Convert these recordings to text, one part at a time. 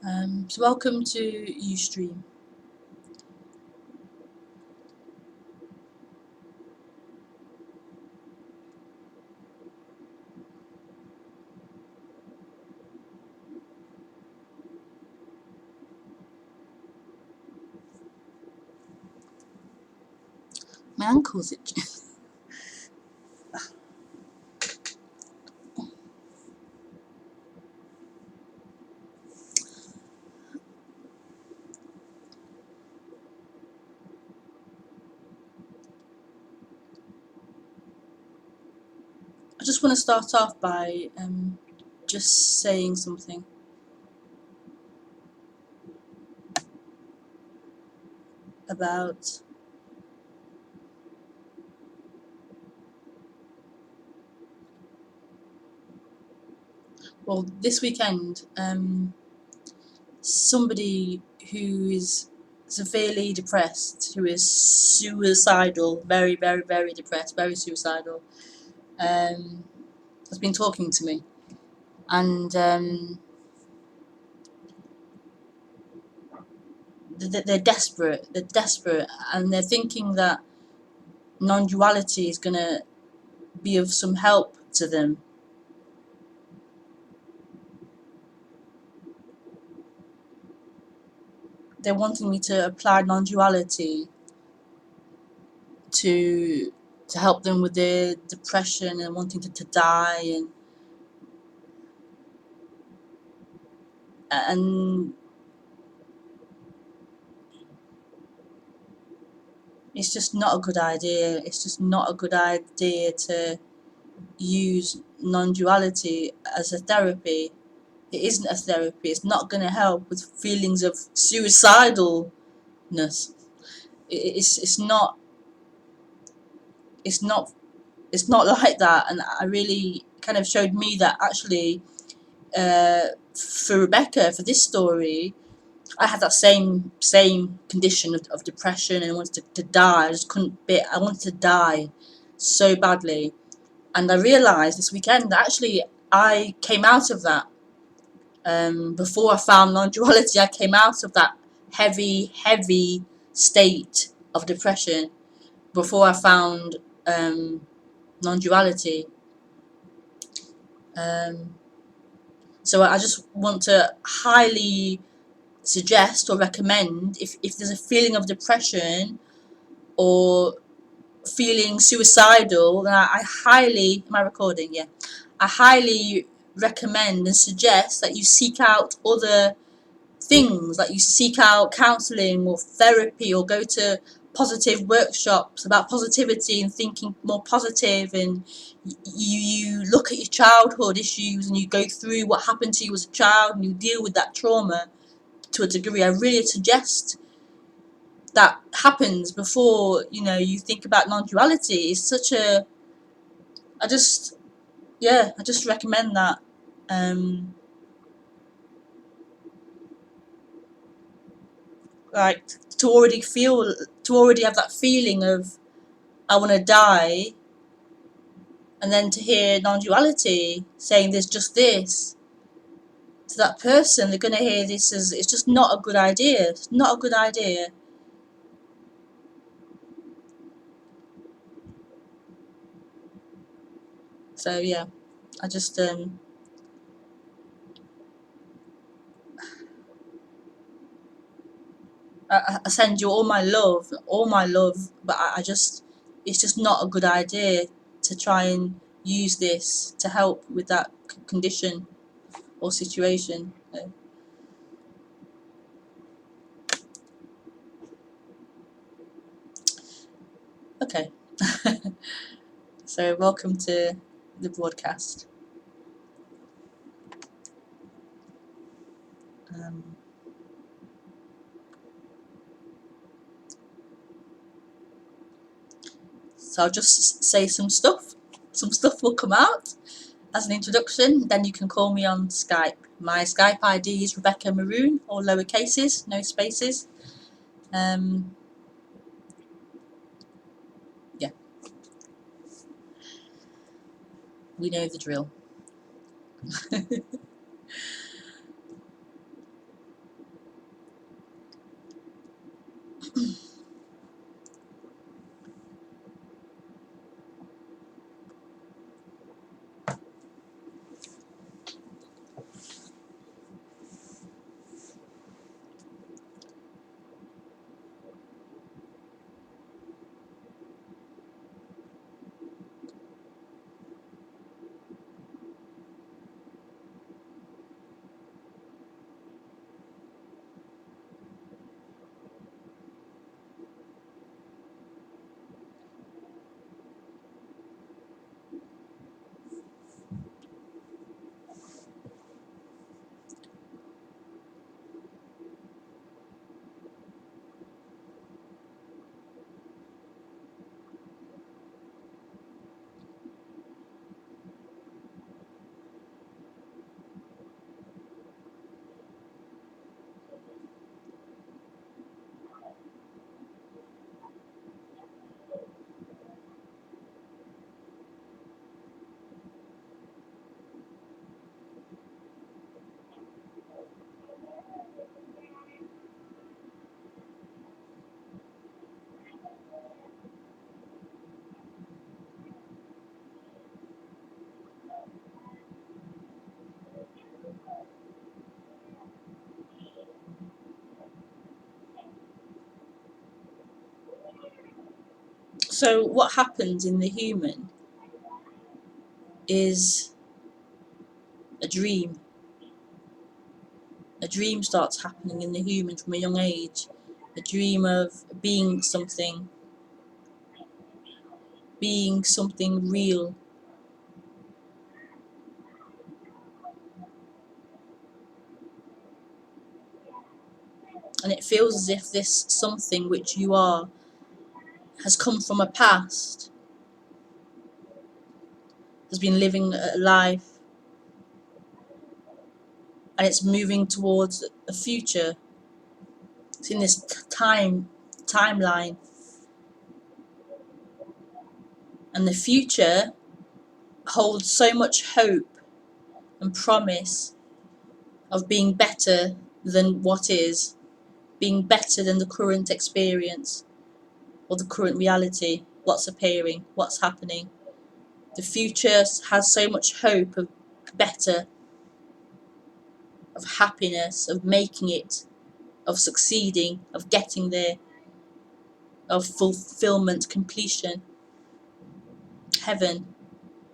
So welcome to Ustream. My ankle's itching. I just want to start off by just saying something about this weekend. Somebody who is severely depressed, who is suicidal, very, very, very depressed, very suicidal, has been talking to me, and they're desperate. They're desperate, and they're thinking that non-duality is gonna be of some help to them. They're wanting me to apply non-duality to help them with their depression and wanting to die, and it's just not a good idea. It's just not a good idea to use non-duality as a therapy. It isn't a therapy. It's not going to help with feelings of suicidalness. It's not. It's not. It's not like that. And I really kind of showed me that actually, for Rebekah, for this story, I had that same condition of depression, and I wanted to die. I just couldn't bear. I wanted to die so badly, and I realised this weekend that actually I came out of that. Before I found non-duality, I came out of that heavy state of depression before I found non-duality. Um, so I just want to highly suggest or recommend, if there's a feeling of depression or feeling suicidal, then I highly, am I recording? Yeah. I highly recommend and suggest that you seek out other things, like you seek out counselling or therapy, or go to positive workshops about positivity and thinking more positive, and you look at your childhood issues and you go through what happened to you as a child and you deal with that trauma to a degree. I really suggest that happens before you think about non-duality. It's such a I just recommend that. Like, to already have that feeling of I want to die, and then to hear non-duality saying there's just this to that person, they're going to hear this as it's just not a good idea. It's not a good idea. So yeah, I just I send you all my love, but I just, it's just not a good idea to try and use this to help with that condition or situation. So, okay. So welcome to the broadcast. Um, so I'll just say some stuff. Some stuff will come out as an introduction. Then you can call me on Skype. My Skype ID is Rebekah Maroon, all lower cases, no spaces. Yeah, we know the drill. So what happens in the human is a dream. A dream starts happening in the human from a young age. A dream of being something real. And it feels as if this something which you are has come from a past, has been living a life, and it's moving towards a future. It's in this timeline, and the future holds so much hope and promise of being better than what is, being better than the current experience or the current reality, what's appearing, what's happening. The future has so much hope of better, of happiness, of making it, of succeeding, of getting there, of fulfillment, completion, heaven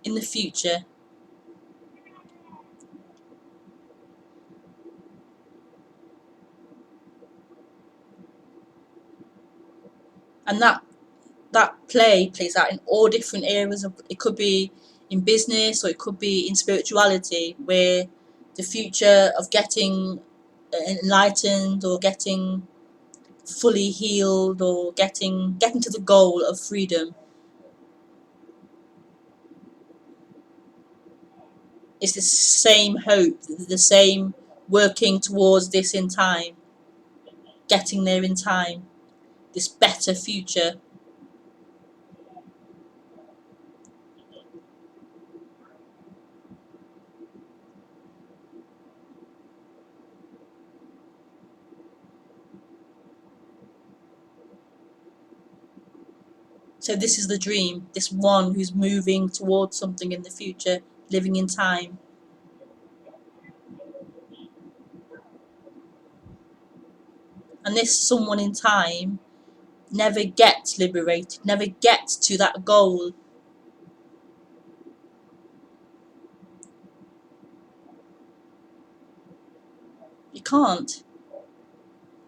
in the future. And that play plays out in all different areas of it. Could be in business, or it could be in spirituality, where the future of getting enlightened, or getting fully healed, or getting to the goal of freedom is the same hope, the same working towards this in time, getting there in time, this better future. So this is the dream, this one who's moving towards something in the future, living in time. And this someone in time never gets liberated, never gets to that goal. It can't.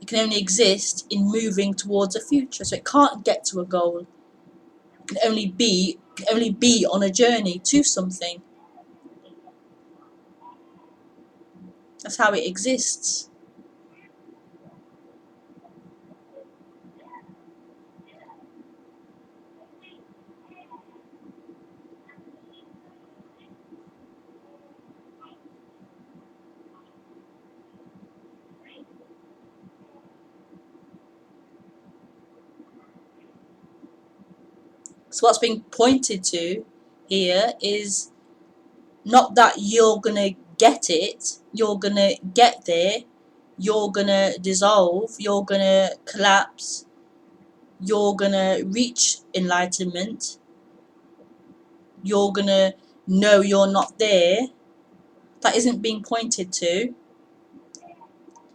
It can only exist in moving towards a future. So it can't get to a goal. It can only be on a journey to something. That's how it exists. So what's being pointed to here is not that you're gonna get it, you're gonna get there, you're gonna dissolve, you're gonna collapse, you're gonna reach enlightenment, you're gonna know you're not there. That isn't being pointed to.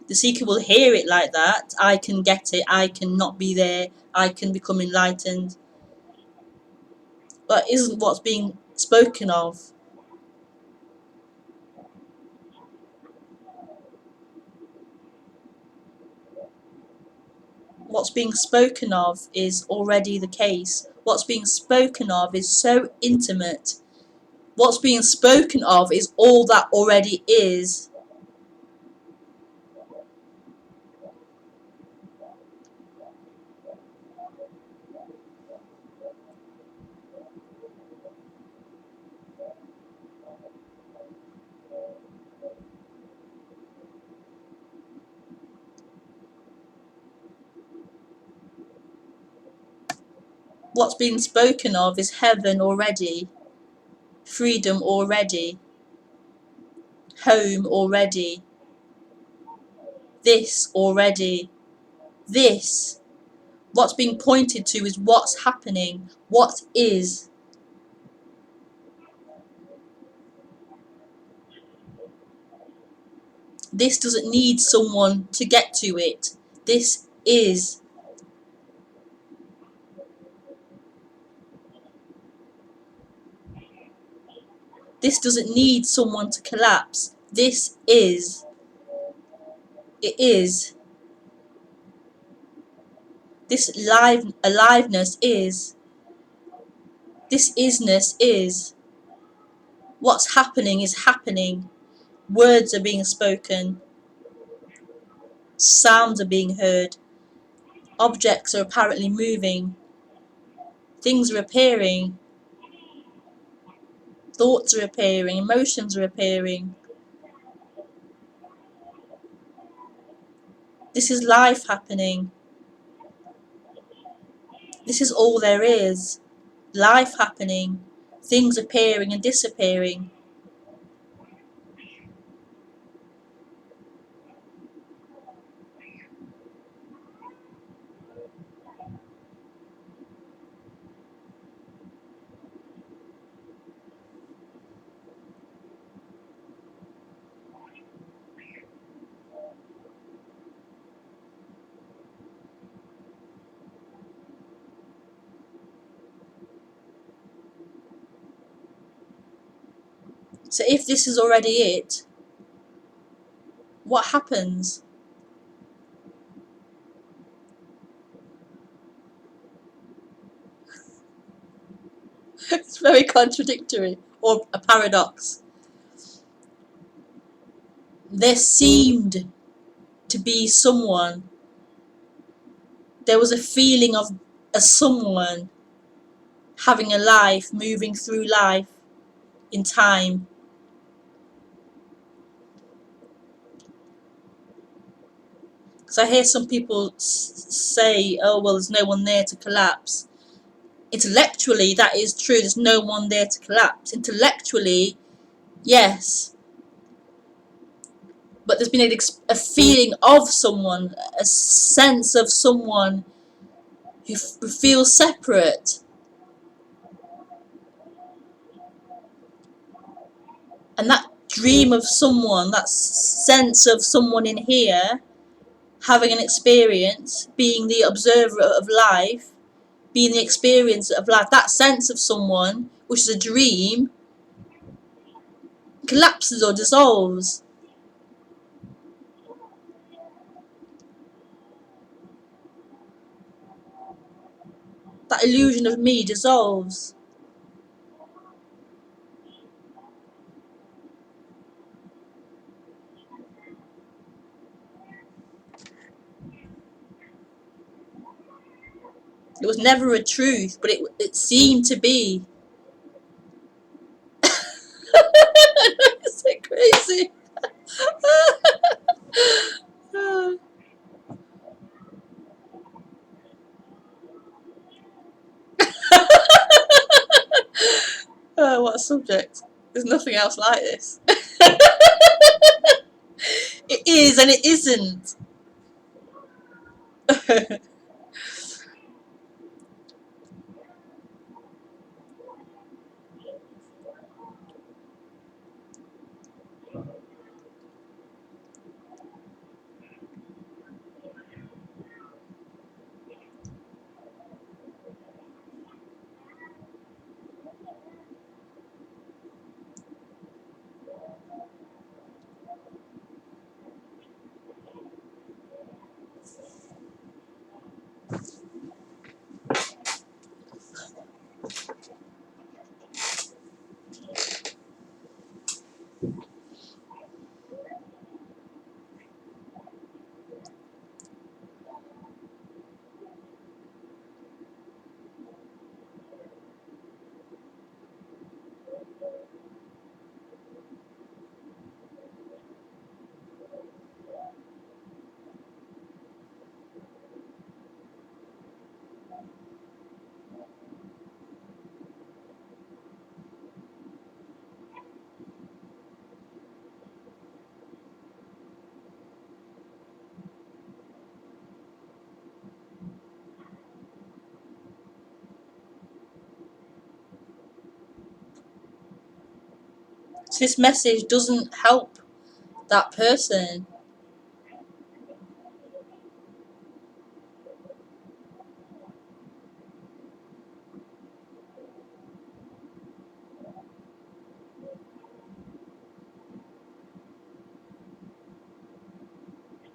The seeker will hear it like that. I can get it, I can not be there, I can become enlightened. But isn't what's being spoken of. What's being spoken of is already the case. What's being spoken of is so intimate. What's being spoken of is all that already is. What's being spoken of is heaven already, freedom already, home already, this already, this. What's being pointed to is what's happening, what is. This doesn't need someone to get to it. This is. This doesn't need someone to collapse. This is. It is. This aliveness is. This isness is. What's happening is happening. Words are being spoken. Sounds are being heard. Objects are apparently moving. Things are appearing. Thoughts are appearing. Emotions are appearing. This is life happening. This is all there is. Life happening. Things appearing and disappearing. So if this is already it, what happens? It's very contradictory, or a paradox. There seemed to be someone, there was a feeling of a someone having a life, moving through life in time. Because I hear some people say, oh, well, there's no one there to collapse. Intellectually, that is true, there's no one there to collapse. Intellectually, yes. But there's been a feeling of someone, a sense of someone who feels separate. And that dream of someone, that sense of someone in here having an experience, being the observer of life, being the experience of life, that sense of someone, which is a dream, collapses or dissolves. That illusion of me dissolves. It was never a truth, but it seemed to be. It's so crazy. What a subject. There's nothing else like this. It is and it isn't. So this message doesn't help that person.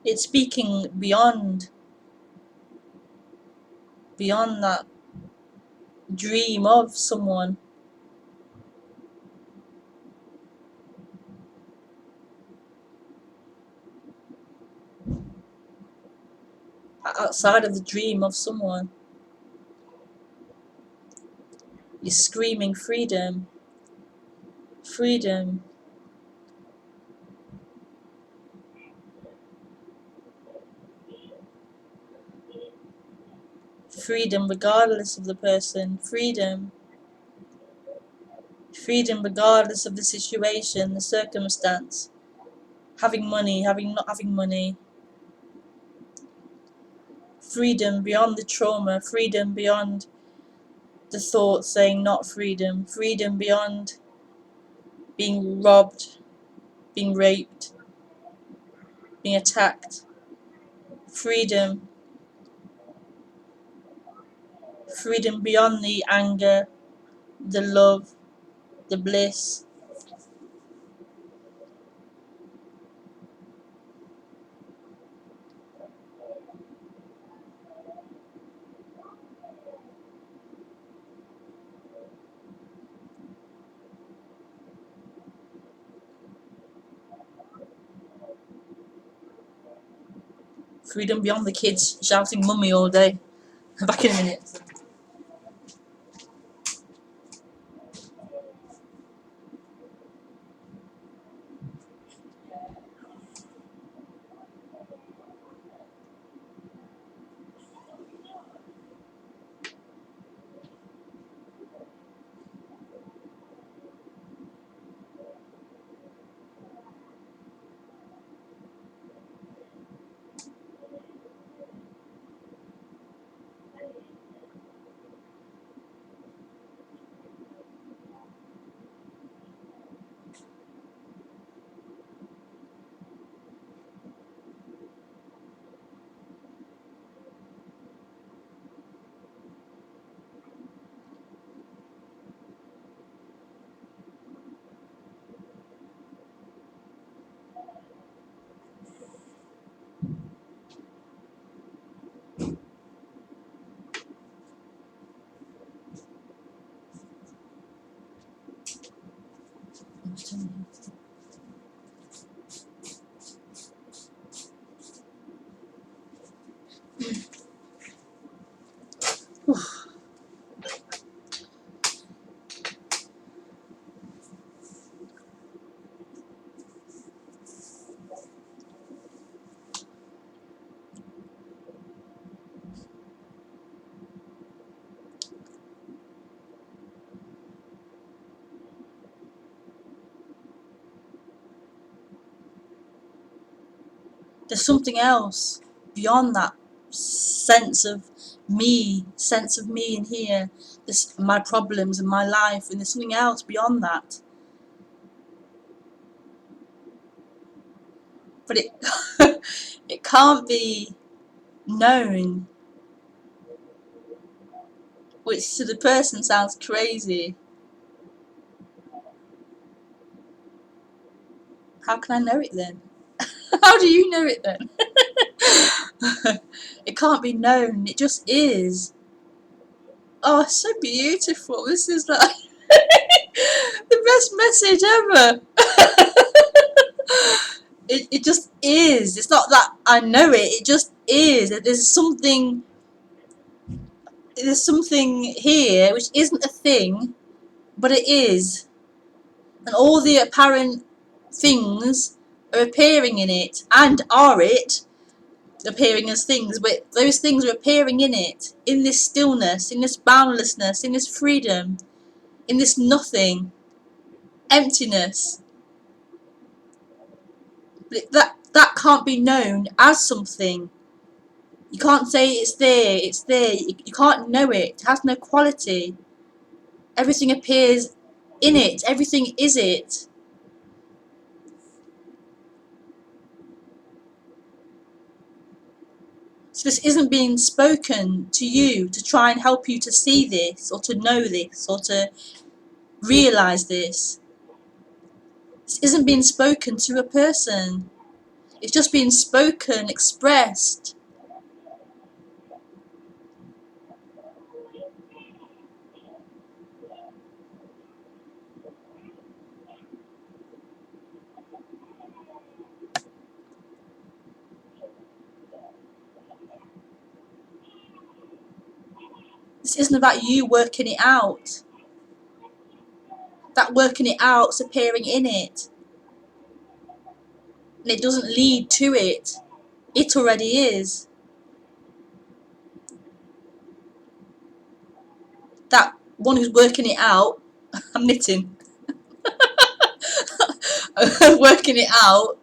It's speaking beyond that dream of someone, outside of the dream of someone. You're screaming freedom, freedom, freedom regardless of the person, freedom, freedom regardless of the situation, the circumstance, having money, having not having money, freedom beyond the trauma, freedom beyond the thought saying not freedom, freedom beyond being robbed, being raped, being attacked, freedom, freedom beyond the anger, the love, the bliss, freedom beyond the kids shouting mummy all day. Back in a minute. There's something else beyond that sense of me in here, this my problems and my life, and there's something else beyond that. But it it can't be known, which to the person sounds crazy. How can I know it then? How do you know it then? It can't be known, it just is. Oh, it's so beautiful. This is like the best message ever. It just is. It's not that I know it, it just is. There's something here which isn't a thing, but it is. And all the apparent things are appearing in it, and are it, appearing as things, but those things are appearing in it, in this stillness, in this boundlessness, in this freedom, in this nothing, emptiness. But that can't be known as something. You can't say it's there, it's there. You can't know it. It has no quality. Everything appears in it. Everything is it. So this isn't being spoken to you to try and help you to see this, or to know this, or to realize this. This isn't being spoken to a person. It's just being spoken, expressed. This isn't about you working it out. That working it out's appearing in it. And it doesn't lead to it. It already is. That one who's working it out, I'm knitting, working it out,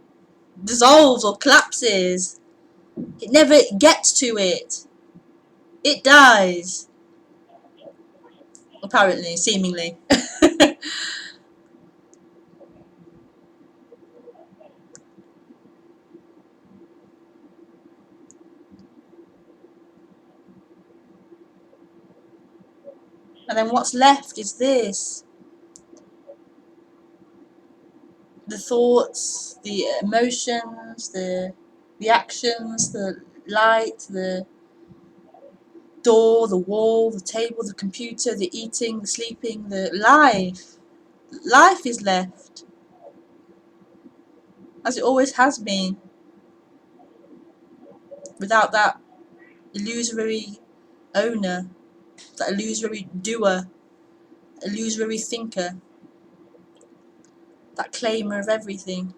dissolves or collapses. It never gets to it. It dies. Apparently, seemingly. And then what's left is this. The thoughts, the emotions, the actions, the light, the door, the wall, the table, the computer, the eating, the sleeping, the life. Life is left, as it always has been, without that illusory owner, that illusory doer, illusory thinker, that claimer of everything.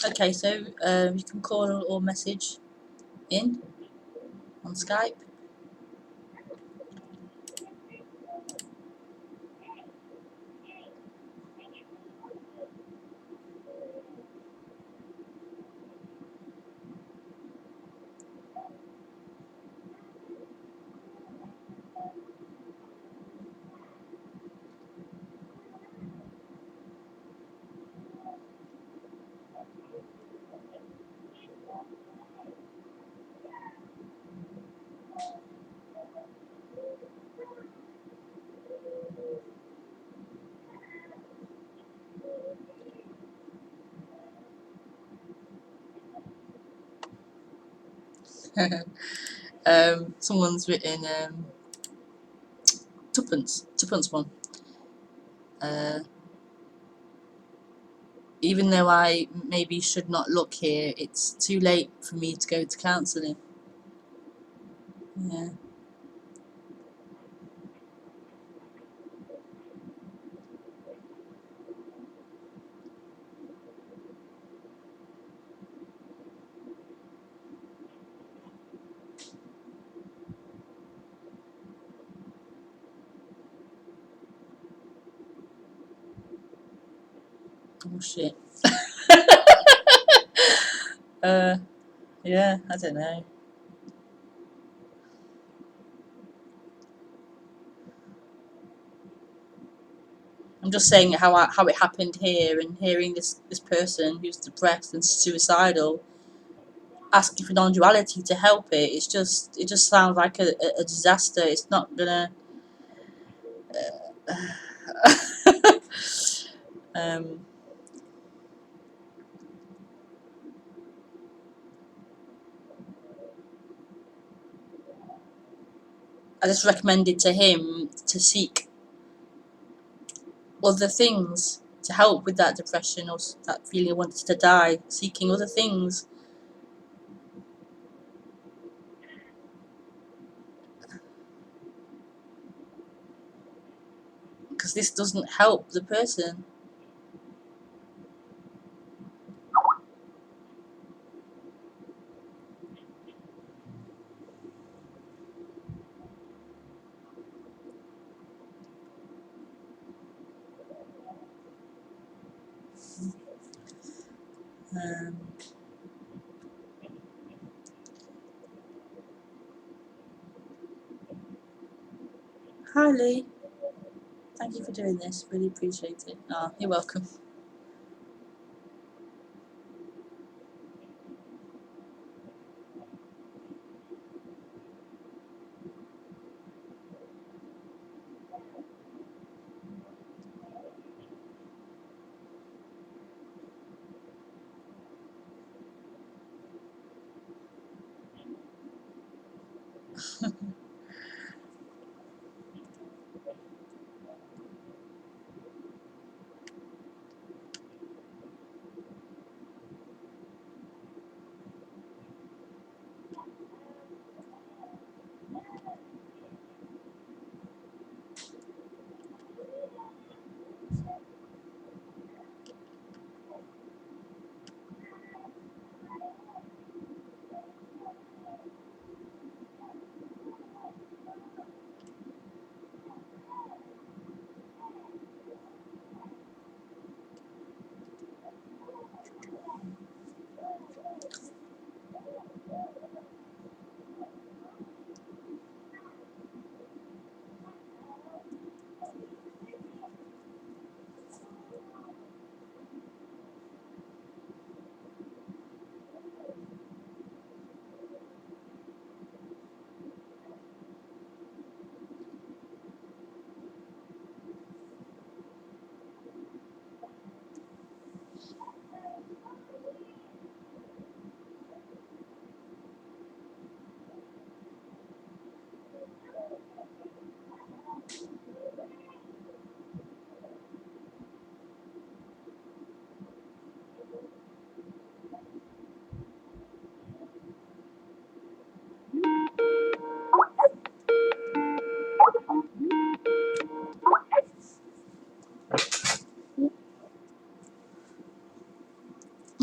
Okay, so you can call or message in on Skype. Someone's written tuppence one. Uh, Even though I maybe should not look here, it's too late for me to go to counselling. Yeah. Oh shit. uh, yeah, I don't know. I'm just saying how it happened here, and hearing this person who's depressed and suicidal asking for non-duality to help it. It just sounds like a disaster. It's not gonna. um, I just recommended to him to seek other things to help with that depression or that feeling of wanting to die, seeking other things. Because this doesn't help the person. Um, Hi Lee, thank you for doing this, really appreciate it. Oh, you're welcome.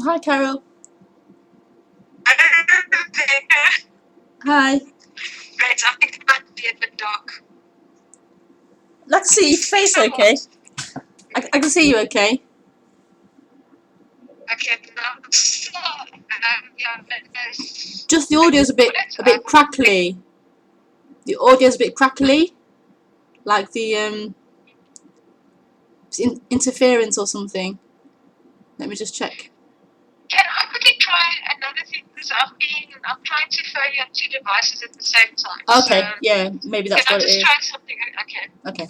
Hi Carol. Hi. Great, I think it might be a bit dark. I can see your face okay. I can see you okay. Okay, now, yeah, Just the audio's a bit crackly. The audio's a bit crackly. Like the interference or something. Let me just check. Can I quickly try another thing? Because I'm trying to phone you on two devices at the same time. Okay, So yeah, maybe that's what it is. can I just try something? Okay. Okay.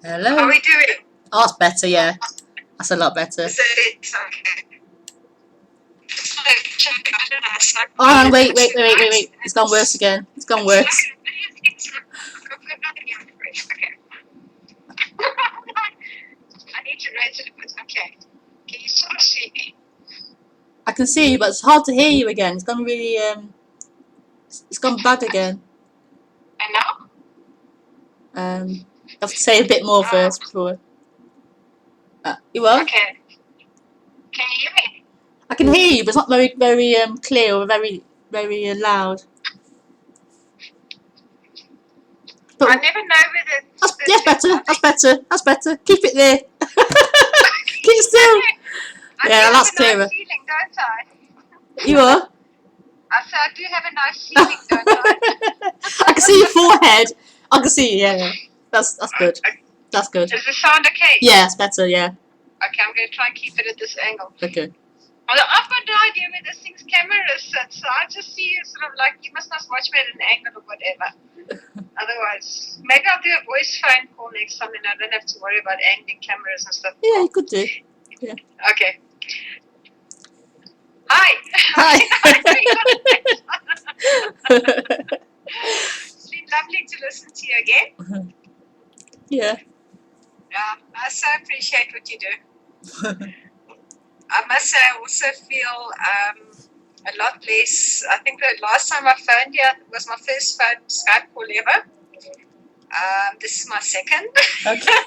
Hello. How are we doing? Oh, that's better, yeah. That's a lot better. Is it okay? Check, I don't know, it's like Oh, wait. It's gone worse again. It's gone worse. I need to raise it a bit. Okay. Can you sort of see me? I can see you, but it's hard to hear you again. It's gone really, it's gone bad again. And now? You have to say a bit more first before. You will? Okay. Can you hear me? I can hear you, but it's not very clear or very loud. But I never know whether yes, better. That's better. Keep it there. Keep still. Yeah, that's clearer. I do have a nice feeling, don't I? You are? I said I do have a nice feeling, don't I? I can see your forehead. I can see you, yeah. That's good. That's good. Does the sound okay? Yeah, it's better, yeah. Okay, I'm going to try and keep it at this angle. Okay. Well, I've got no idea where this thing's camera sits, so I just see you sort of like, you must not watch me at an angle or whatever. Otherwise, maybe I'll do a voice phone call next time and I don't have to worry about angling cameras and stuff. Yeah, you could do. Yeah. Okay. Hi. Hi. It's been lovely to listen to you again. Yeah. I so appreciate what you do. I must say, I also feel a lot less. I think the last time I phoned you was my first phone Skype call ever. This is my second. Okay.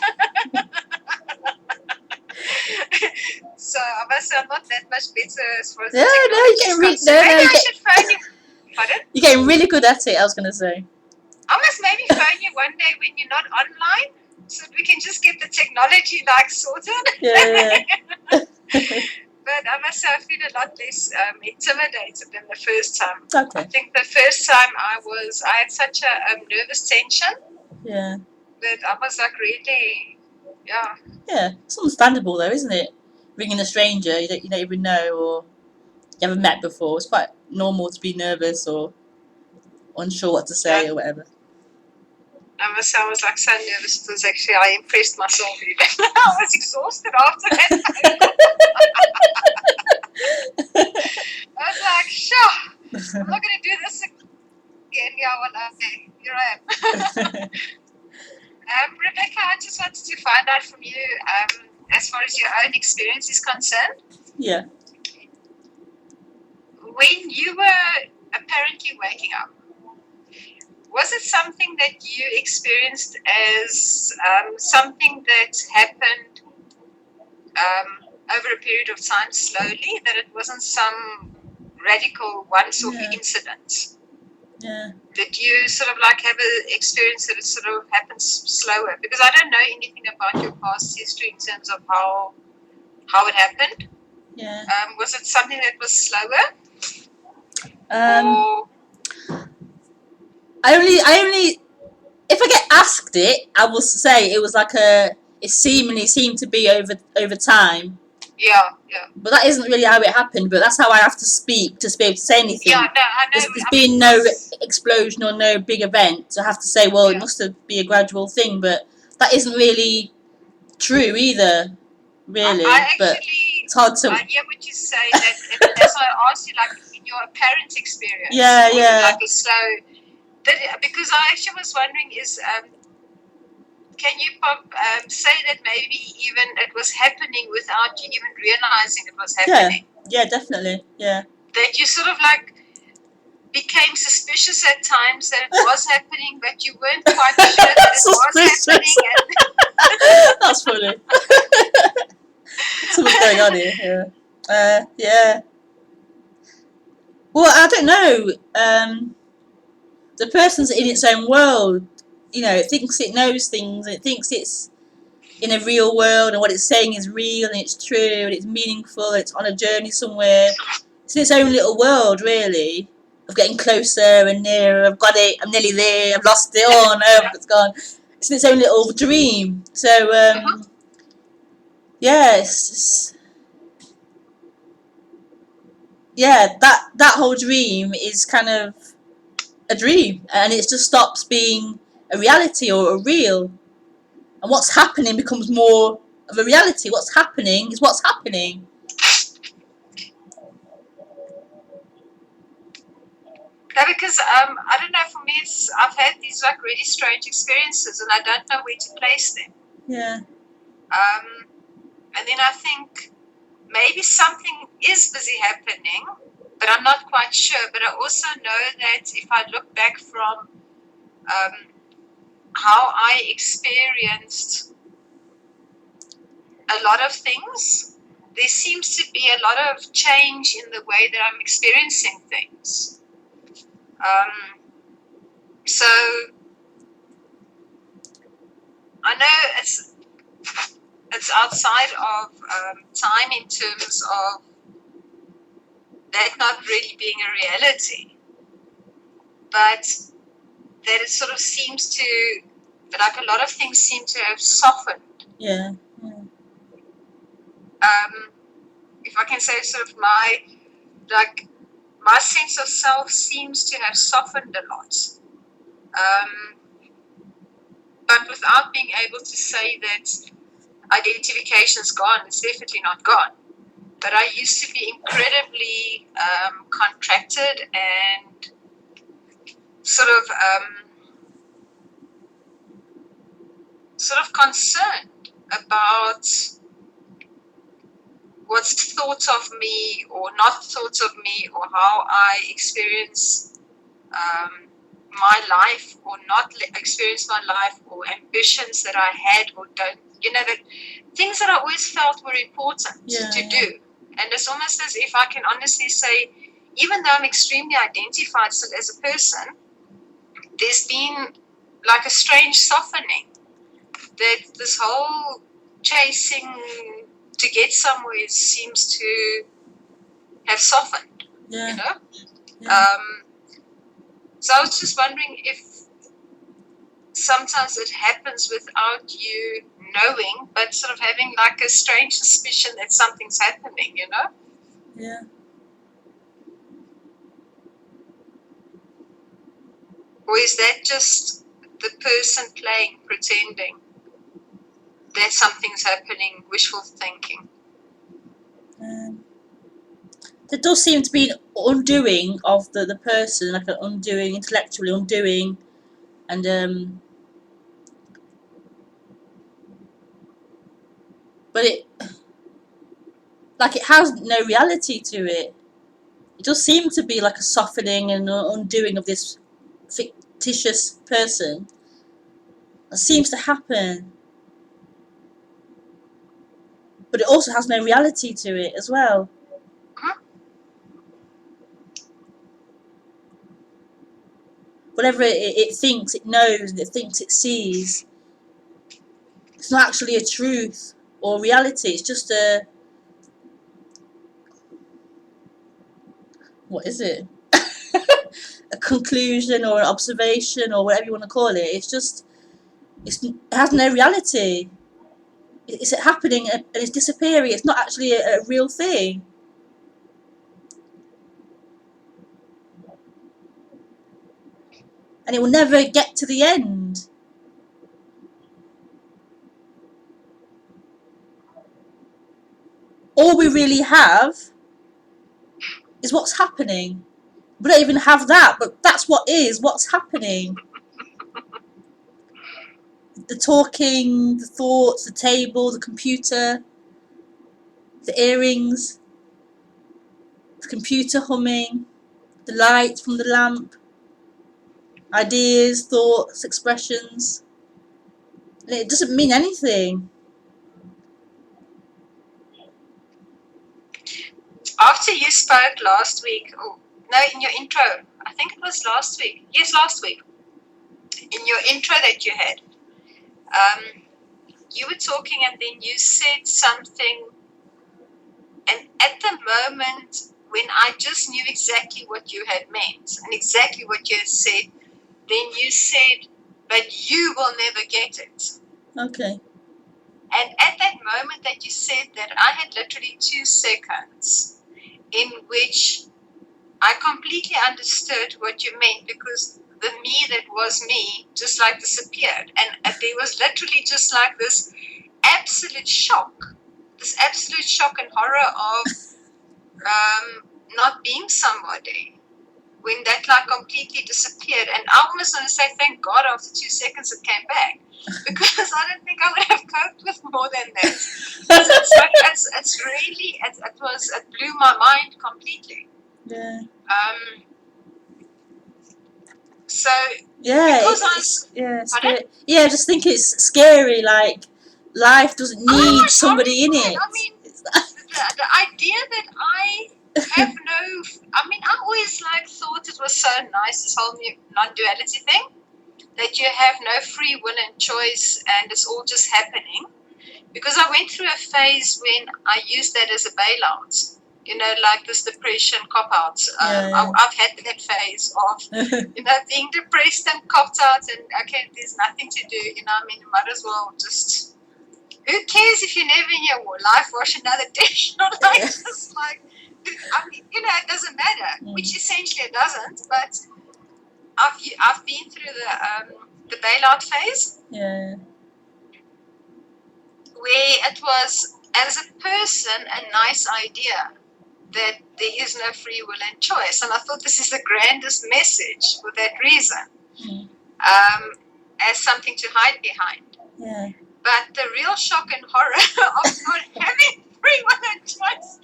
So I must say, I'm not that much better as far as Yeah, the no, you technology is get concerned. Maybe I should phone you. Pardon? You're getting really good at it, I was going to say. I must maybe phone you one day when you're not online, so we can just get the technology like sorted. Yeah. But I must say, I feel a lot less intimidated than the first time. Okay. I think the first time I had such a nervous tension. Yeah. But I was like really, yeah. Yeah, it's understandable though, isn't it? Ringing a stranger you don't even know or you haven't met before. It's quite normal to be nervous or unsure what to say or whatever. I must say, I was like so nervous. It was actually, I impressed myself even. I was exhausted after that. I was like, sure, I'm not going to do this again. Yeah, well, okay, here I am. Rebekah, I just wanted to find out from you, as far as your own experience is concerned. Yeah. When you were apparently waking up, was it something that you experienced as something that happened over a period of time slowly, that it wasn't some radical once-off incident? Yeah. Did you sort of like have an experience that it sort of happens slower? Because I don't know anything about your past history in terms of how it happened. Yeah. Was it something that was slower? I only if I get asked it, I will say it was like it seemed to be over time. Yeah. But that isn't really how it happened, but that's how I have to speak to be able to say anything. Yeah, no, I know. There's been no explosion or no big event, so I have to say, well, it must be a gradual thing, but that isn't really true either, really. But it's hard to... I hear what you say, that's why I asked you, like, in your apparent experience. Yeah. Like a slow... Because I actually was wondering can you say that maybe even it was happening without you even realizing it was happening? Yeah, definitely. Yeah. That you sort of like became suspicious at times that it was happening, but you weren't quite sure that it was happening. That's funny. So what's going on here? Yeah. Well, I don't know. The person's in its own world. It thinks it knows things, and it thinks it's in a real world, and what it's saying is real, and it's true, and it's meaningful, and it's on a journey somewhere. It's in its own little world, really, of getting closer and nearer. I've got it, I'm nearly there, I've lost it, oh no, it's gone. It's in its own little dream. So, yeah, that whole dream is kind of a dream, and it just stops being a reality or a real. And what's happening becomes more of a reality. What's happening is what's happening. Yeah, because I don't know. For me, I've had these like really strange experiences, and I don't know where to place them. Yeah. And then I think maybe something is busy happening, but I'm not quite sure. But I also know that if I look back from how I experienced a lot of things, there seems to be a lot of change in the way that I'm experiencing things. So I know it's outside of time in terms of that not really being a reality, but that it sort of seems to, like a lot of things seem to have softened. Yeah. if I can say, sort of my sense of self seems to have softened a lot. But without being able to say that identification's gone, it's definitely not gone. But I used to be incredibly contracted and sort of concerned about what's thought of me or not thought of me, or how I experience my life or not experience my life, or ambitions that I had or don't, that things that I always felt were important to do. And it's almost as if I can honestly say, even though I'm extremely identified still as a person, there's been like a strange softening, that this whole chasing to get somewhere seems to have softened, So I was just wondering if sometimes it happens without you knowing, but sort of having like a strange suspicion that something's happening, Yeah. Or is that just the person playing, pretending that something's happening, wishful thinking? There does seem to be an undoing of the person, like an undoing, intellectually undoing, and but it has no reality to it. It does seem to be like a softening and undoing of this fictitious person. That seems to happen, but it also has no reality to it as well. Whatever it thinks it knows, and it thinks it sees, it's not actually a truth or reality. It's just what is it? A conclusion or an observation or whatever you want to call it. It has no reality. It's happening and it's disappearing. It's not actually a real thing. And it will never get to the end. All we really have is what's happening. We don't even have that, but that's what's happening. The talking, the thoughts, the table, the computer, the earrings, the computer humming, the light from the lamp, ideas, thoughts, expressions. And it doesn't mean anything. After you spoke last week, in your intro, I think it was last week. Yes, last week. In your intro that you had, you were talking and then you said something, and at the moment when I just knew exactly what you had meant and exactly what you had said, then you said, but you will never get it. Okay. And at that moment that you said that, I had literally 2 seconds in which I completely understood what you meant, because the me that was me just like disappeared. And there was literally just like this absolute shock and horror of not being somebody, when that like completely disappeared. And I almost want to say thank God after 2 seconds it came back, because I don't think I would have coped with more than that. It's really, it blew my mind completely. Yeah. So yeah, I just think it's scary. Like, life doesn't need somebody in it. I mean, the idea that I have no, I always thought it was so nice, this whole non-duality thing, that you have no free will and choice and it's all just happening. Because I went through a phase when I used that as a bailout, like this depression cop-out. I've had that phase of, being depressed and copped out and, okay, there's nothing to do, you might as well just, who cares if you never in your life wash another dish? Like, just like, I mean, it doesn't matter, which essentially it doesn't, but I've been through the bailout phase. Yeah. Where it was, as a person, a nice idea that there is no free will and choice. And I thought this is the grandest message for that reason, as something to hide behind. Yeah. But the real shock and horror of not having free will and choice,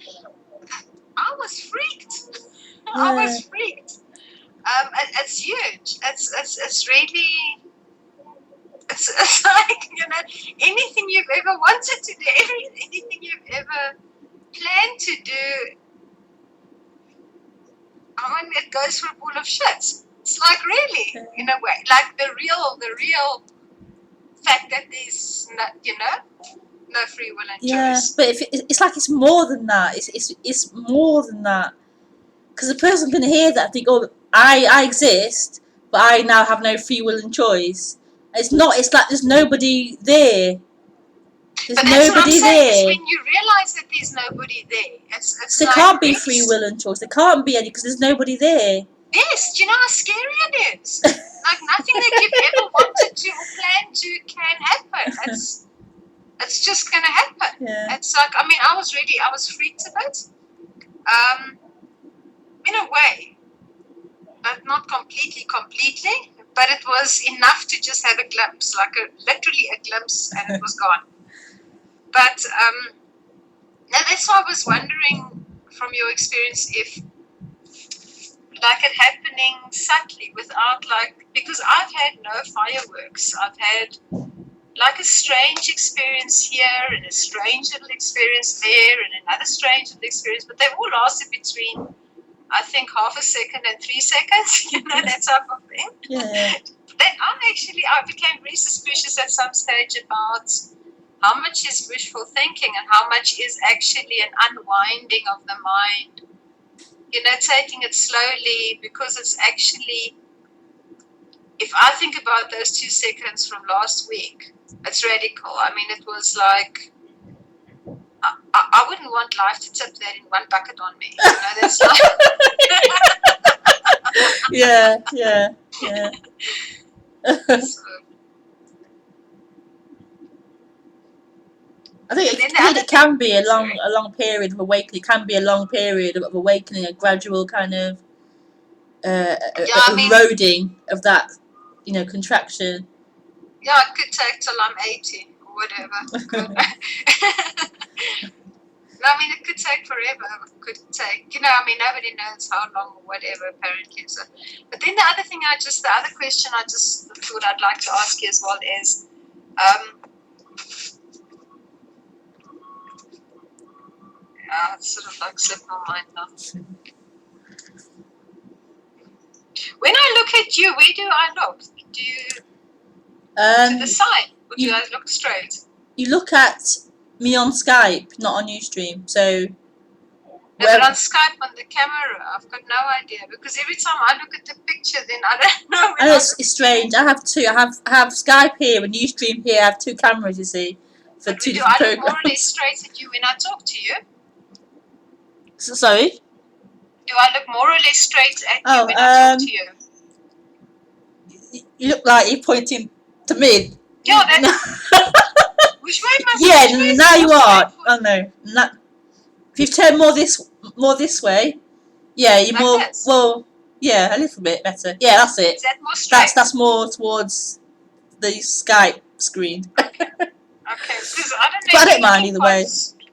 I was freaked. I was freaked. It's huge. It's really... It's like, anything you've ever wanted to do, anything you've ever planned to do, I mean, it goes for a bowl of shit. It's like, really, in a way, like the real fact that there's no free will and choice. But it's like it's more than that. It's more than that. Because the person can hear that and think, oh, I exist, but I now have no free will and choice. It's not. It's like there's nobody there. There's but that's nobody what I'm saying, there. is when you realize that there's nobody there, it's there like, can't be really, free will and choice. There can't be any because there's nobody there. Yes, do you know how scary it is? Like, nothing that you've ever wanted to or planned to can happen. It's just gonna happen. Yeah. It's like, I mean, I was freaked a bit. In a way, but not completely, but it was enough to just have a glimpse, like literally a glimpse, and it was gone. But now that's why I was wondering, from your experience, if like it happening subtly without, like, because I've had no fireworks. I've had like a strange experience here and a strange little experience there and another strange little experience, but they all lasted between, I think, half a second and 3 seconds, that type of thing. Yeah. Then I became very suspicious at some stage about how much is wishful thinking and how much is actually an unwinding of the mind. Taking it slowly, because it's actually, if I think about those 2 seconds from last week, it's radical. I mean, it was like, I wouldn't want life to tip that in one bucket on me. That's like... Yeah. So, I think it can be a long period of awakening. It can be a long period of awakening, a gradual kind of eroding of that, contraction. Yeah, it could take till I'm 80 or whatever. No, I mean, it could take forever. It could take, nobody knows how long or whatever, apparently. So, but then the other question I just thought I'd like to ask you as well is, it's sort of like slipped my mind now. When I look at you, where do I look? Do you to the side, or do I look straight? You look at me on Skype, not on Ustream. So. No, but on Skype, on the camera, I've got no idea, because every time I look at the picture, then I don't know. I know it's strange. I have two. I have Skype here and Ustream here. I have two cameras, you see, for two different programs. Do I look more or less straight at you when I talk to you? Sorry? Do I look more or less straight at you when I talk to you? You look like you're pointing to me. Yeah, which way must Yeah, now you are. Oh no. If you turn more this way, yeah, you're more. Well, yeah, a little bit better. Yeah, that's it. Is that more straight? That's more towards the Skype screen. Okay, because I don't know. But I don't mind either way.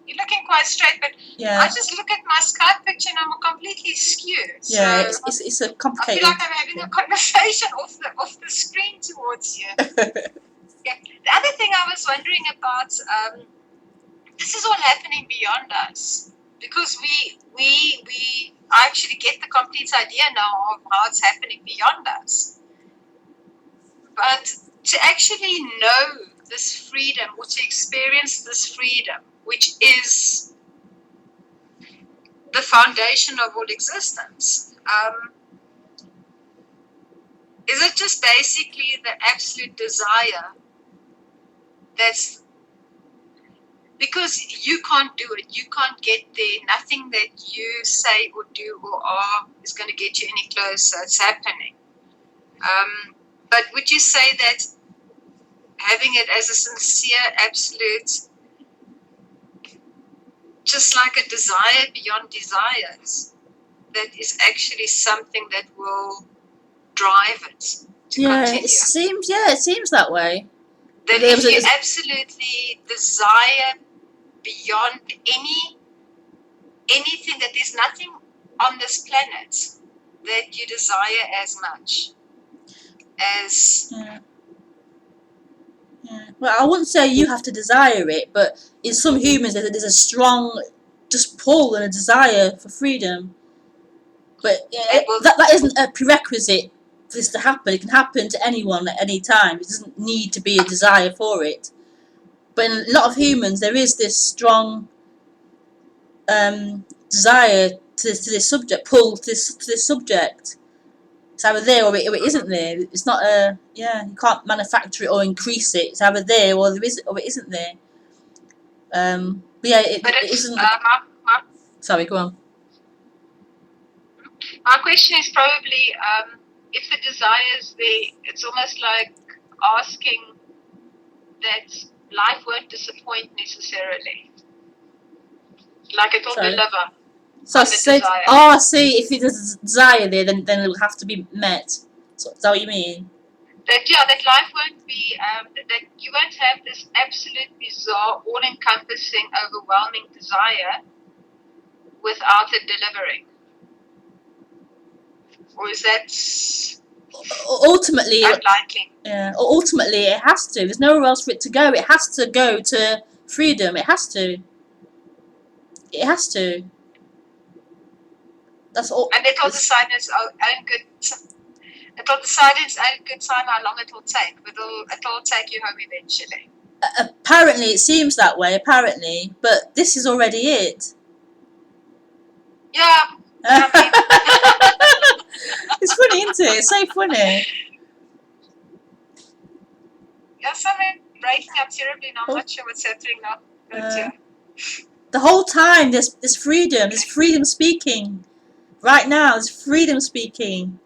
You're looking quite straight, but yeah. I just look at my Skype picture and I'm completely skewed. Yeah, so it's a complicated. I feel like I'm having a conversation off the screen towards you. Yeah. The other thing I was wondering about, this is all happening beyond us, because I actually get the complete idea now of how it's happening beyond us. But to actually know this freedom, or to experience this freedom, which is the foundation of all existence, is it just basically the absolute desire that's because you can't do it. You can't get there. Nothing that you say or do or are is going to get you any closer. It's happening. But would you say that having it as a sincere, absolute, just like a desire beyond desires, that is actually something that will drive it to Yeah, continue? it seems that way. That There was if you a, absolutely desire beyond anything, that there's nothing on this planet that you desire as much as yeah. Yeah. Well, I wouldn't say you have to desire it, but in some humans there's a strong just pull and a desire for freedom. But and will that isn't a prerequisite for this to happen. It can happen to anyone at any time. It doesn't need to be a desire for it. But in a lot of humans, there is this strong desire to this subject, pull to this subject. It's either there or it isn't there. It's not you can't manufacture it or increase it. It's either there or there is or it isn't there. But yeah, but it it's isn't. Sorry, go on. my question is probably if the desire is there, it's almost like asking that life won't disappoint necessarily, like it will Sorry. deliver So on the say, desire. I see. If there's a desire there, then it will have to be met. So is that what you mean? That life won't be that you won't have this absolute bizarre, all-encompassing, overwhelming desire without it delivering, or is that Ultimately, unlikely? yeah. Ultimately, it has to. There's nowhere else for it to go. It has to go to freedom. It has to. It has to. That's all. And it'll decide its own good. It'll decide its own good time how long it'll take, but it'll take you home eventually. Apparently, it seems that way. Apparently, but this is already it. Yeah, I mean, It's funny, isn't it? It's so funny. yeah, something breaking up terribly now. I'm not sure what's happening now. But The whole time, there's freedom. There's freedom speaking. Right now, there's freedom speaking.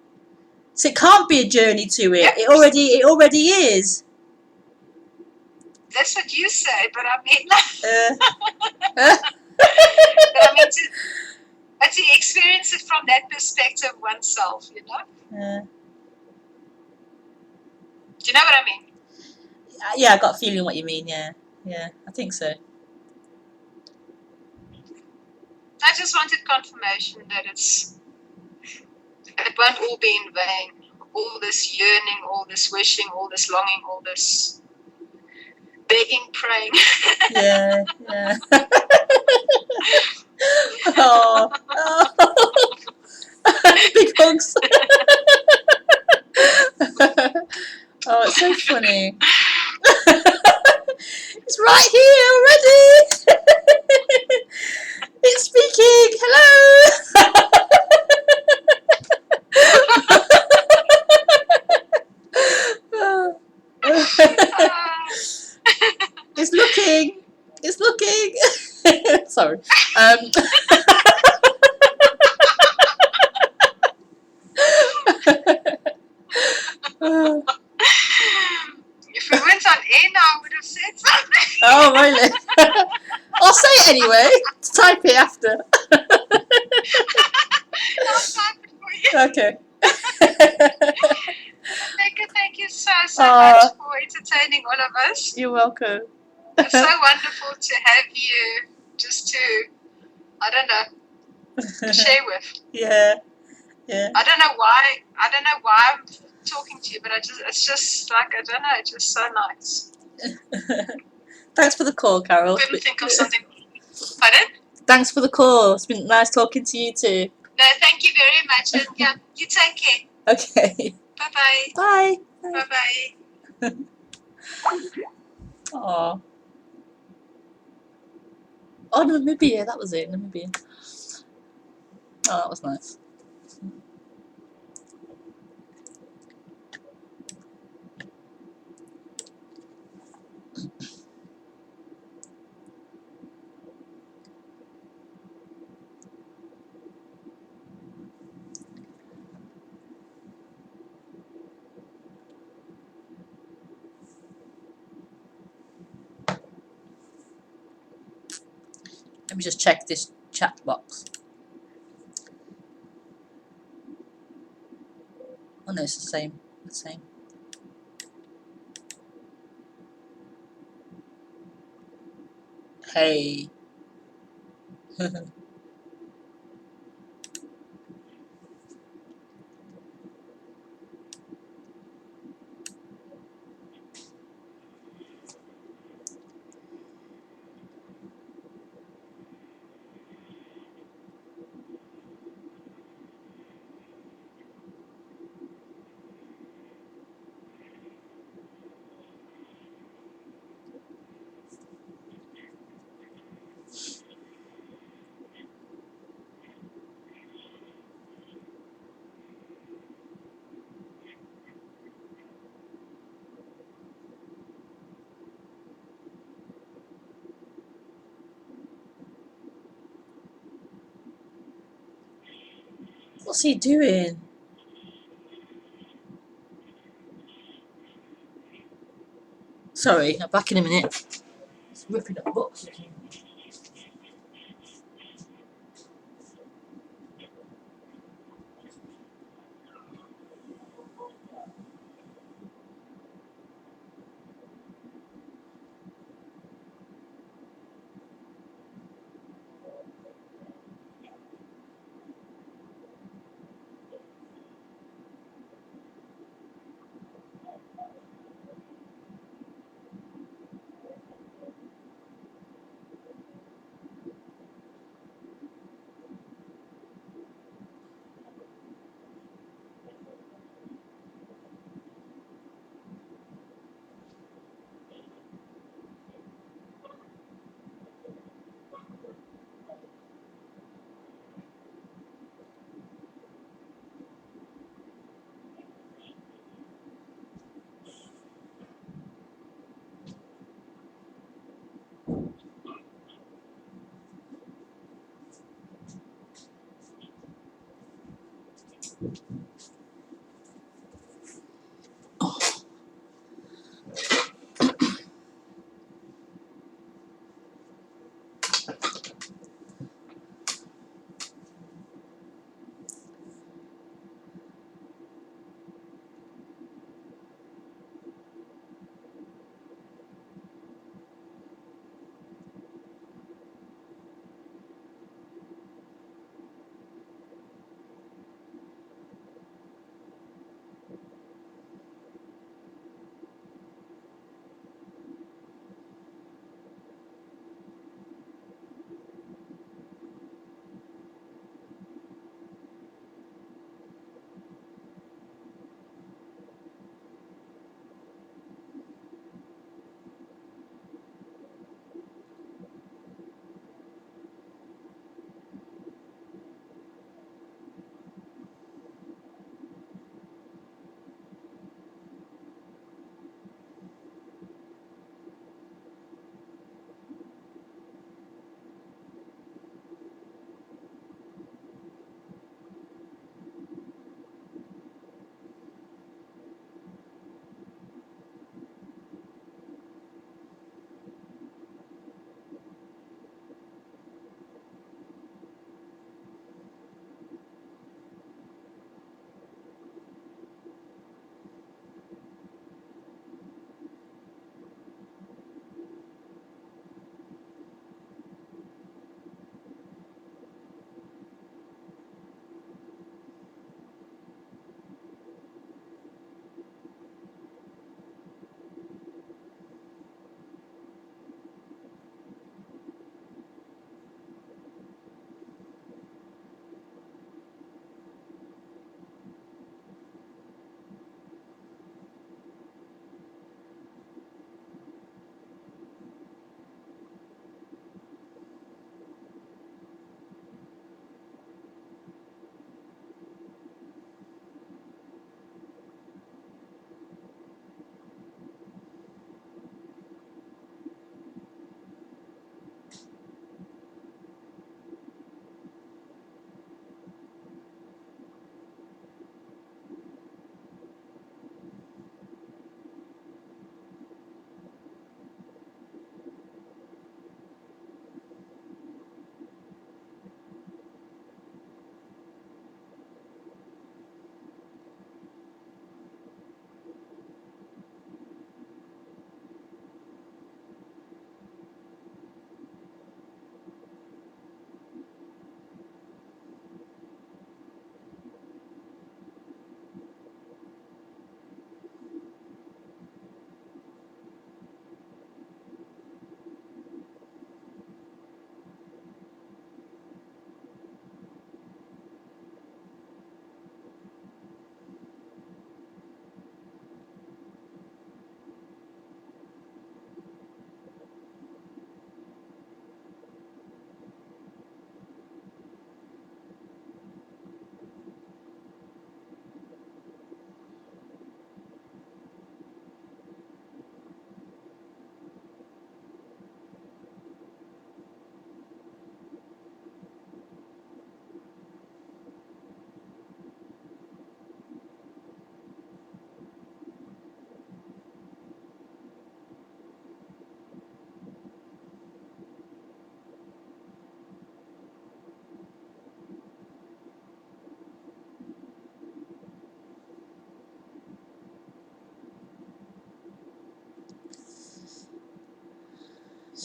So it can't be a journey to it. yeah, It already is. that's what you say, but I mean, Uh, but I mean to experience it from that perspective oneself, you know. Do you know what I mean? Yeah, I got a feeling what you mean. Yeah, I think so. I just wanted confirmation that it won't all be in vain. All this yearning, all this wishing, all this longing, all this begging, praying. Yeah. Oh, big hugs. Oh, it's so funny. It's right here already. It's speaking. Hello. It's looking. It's looking. Sorry. If we weren't on air now, I would have said something. Oh, really? I'll say it anyway. Type it after. I'll type it for you. Okay. Rebekah, thank you so much for entertaining all of us. You're welcome. It's so wonderful to have you just to, I don't know, share with. Yeah. I don't know why I'm talking to you, but it's just like, I don't know, it's just so nice. Thanks for the call, Carol. Couldn't think of something. Pardon? Thanks for the call. It's been nice talking to you too. No, thank you very much, and yeah, you take care. Okay. Bye-bye. Bye. Bye-bye. Aww. Oh, Namibia. That was it. Namibia. Oh, that was nice. Let me just check this chat box. Oh no, it's the same. The same. Hey. What's he doing? Sorry, I'm back in a minute. It's ripping up books.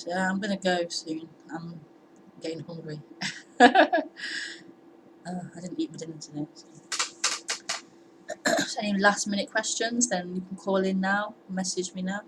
So I'm gonna go soon. I'm getting hungry. I didn't eat my dinner today. So any last minute questions, then you can call in now, message me now.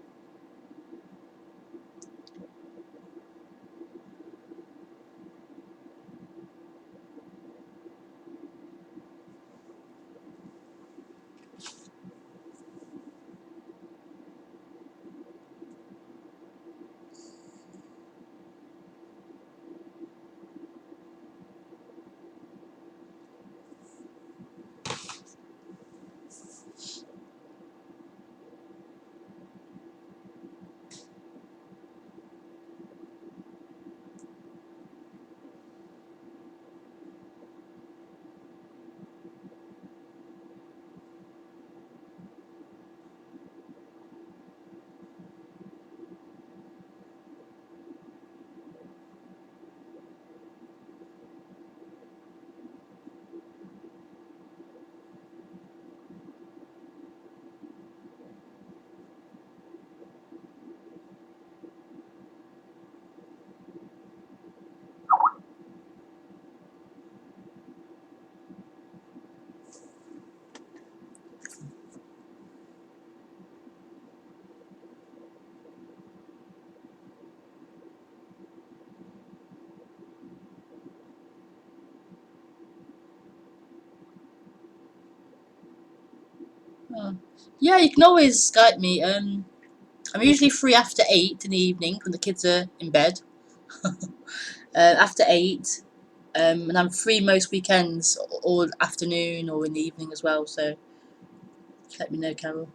Oh. Yeah, you can always Skype me. I'm usually free after 8 in the evening when the kids are in bed. After 8, and I'm free most weekends, all afternoon or in the evening as well. So let me know, Carol.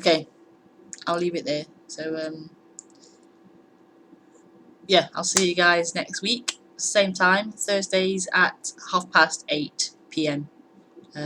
Okay, I'll leave it there. So yeah, I'll see you guys next week, same time, Thursdays at 8:30 p.m.